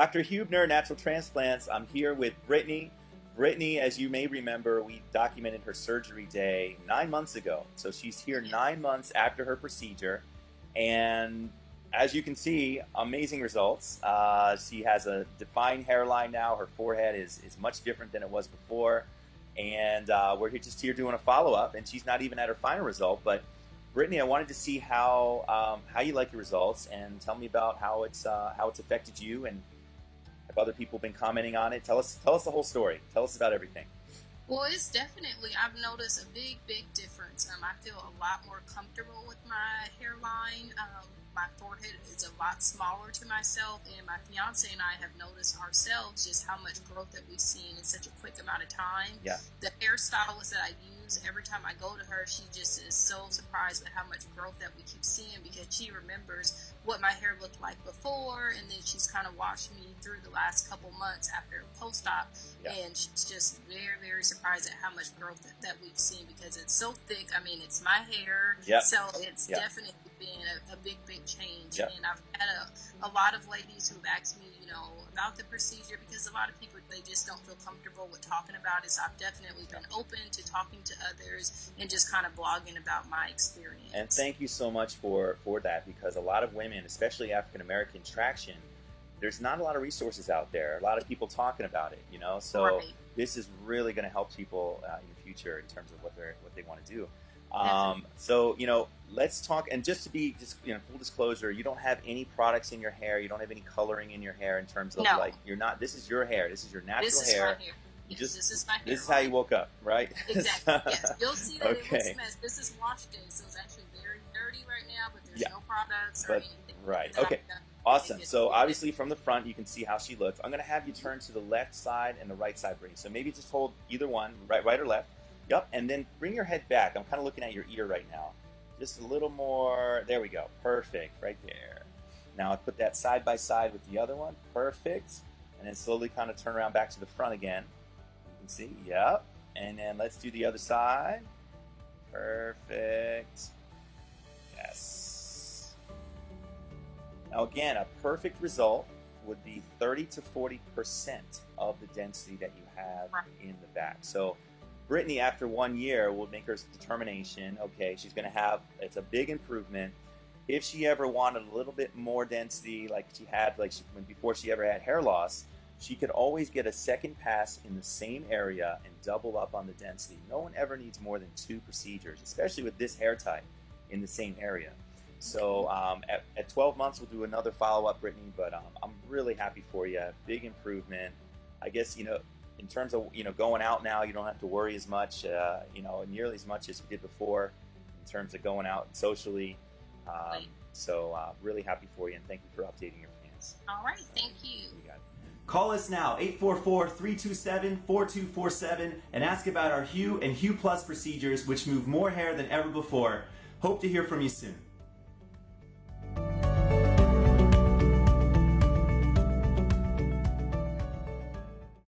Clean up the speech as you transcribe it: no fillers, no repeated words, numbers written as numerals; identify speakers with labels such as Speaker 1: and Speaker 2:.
Speaker 1: Dr. Hubner, Natural Transplants. I'm here with Brittany. Brittany, as you may remember, we documented her surgery day 9 months ago. So she's here 9 months after her procedure. And as you can see, amazing results. She has a defined hairline now. Her forehead is much different than it was before. And we're just here doing a follow-up. And she's not even at her final result. But Brittany, I wanted to see how you like your results, and tell me about how it's affected you, and if other people have been commenting on it. Tell us the whole story. Tell us about everything.
Speaker 2: Well, it's definitely, I've noticed a big difference. I feel a lot more comfortable with my hairline. My forehead is a lot smaller to myself, and my fiance and I have noticed ourselves just how much growth that we've seen in such a quick amount of time.
Speaker 1: Yeah.
Speaker 2: The hairstylist that I use, every time I go to her, she just is so surprised at how much growth that we keep seeing, because she remembers what my hair looked like before, and then she's kind of watched me through the last couple months after post-op, and she's just very surprised at how much growth that we've seen, because it's so thick. I mean, it's my hair, so it's definitely been a big change. And I've had a lot of ladies who've asked me, about the procedure, because a lot of people, they just don't feel comfortable with talking about it. So I've definitely been open to talking to others and just kind of blogging about my experience.
Speaker 1: And thank you so much for that, because a lot of women, especially African American traction, there's not a lot of resources out there. A lot of people talking about it, So this is really going to help people in the future in terms of what they want to do. So let's talk. And just full disclosure, you don't have any products in your hair. You don't have any coloring in your hair in terms of you're not. This is your hair. This is your natural hair.
Speaker 2: My hair. Yes, this is my hair.
Speaker 1: This is how you woke up, right?
Speaker 2: Exactly. Yes, you'll see that it looks a mess. This is wash day, so it's actually very dirty right now. But there's no products or anything.
Speaker 1: Right. Okay. Awesome. So obviously from the front, you can see how she looks. I'm going to have you turn to the left side and the right side, Brittany. So maybe just hold either one, right or left. Yep, and then bring your head back. I'm kind of looking at your ear right now. Just a little more. There we go. Perfect. Right there. Now I put that side by side with the other one. Perfect. And then slowly kind of turn around back to the front again. You can see. Yep. And then let's do the other side. Perfect. Yes. Now again, a perfect result would be 30 to 40% of the density that you have in the back. So Brittany, after 1 year, will make her determination. Okay, she's going to have, it's a big improvement. If she ever wanted a little bit more density, like she had, before she ever had hair loss, she could always get a second pass in the same area and double up on the density. No one ever needs more than 2 procedures, especially with this hair type in the same area. So at 12 months, we'll do another follow-up, Brittany, but I'm really happy for you. Big improvement. I guess, in terms of going out now, you don't have to worry as much, nearly as much as you did before, in terms of going out socially. So really happy for you, and thank you for updating your fans.
Speaker 2: All right, thank you.
Speaker 1: Call us now, 844-327-4247, and ask about our Hue and Hue Plus procedures, which move more hair than ever before. Hope to hear from you soon.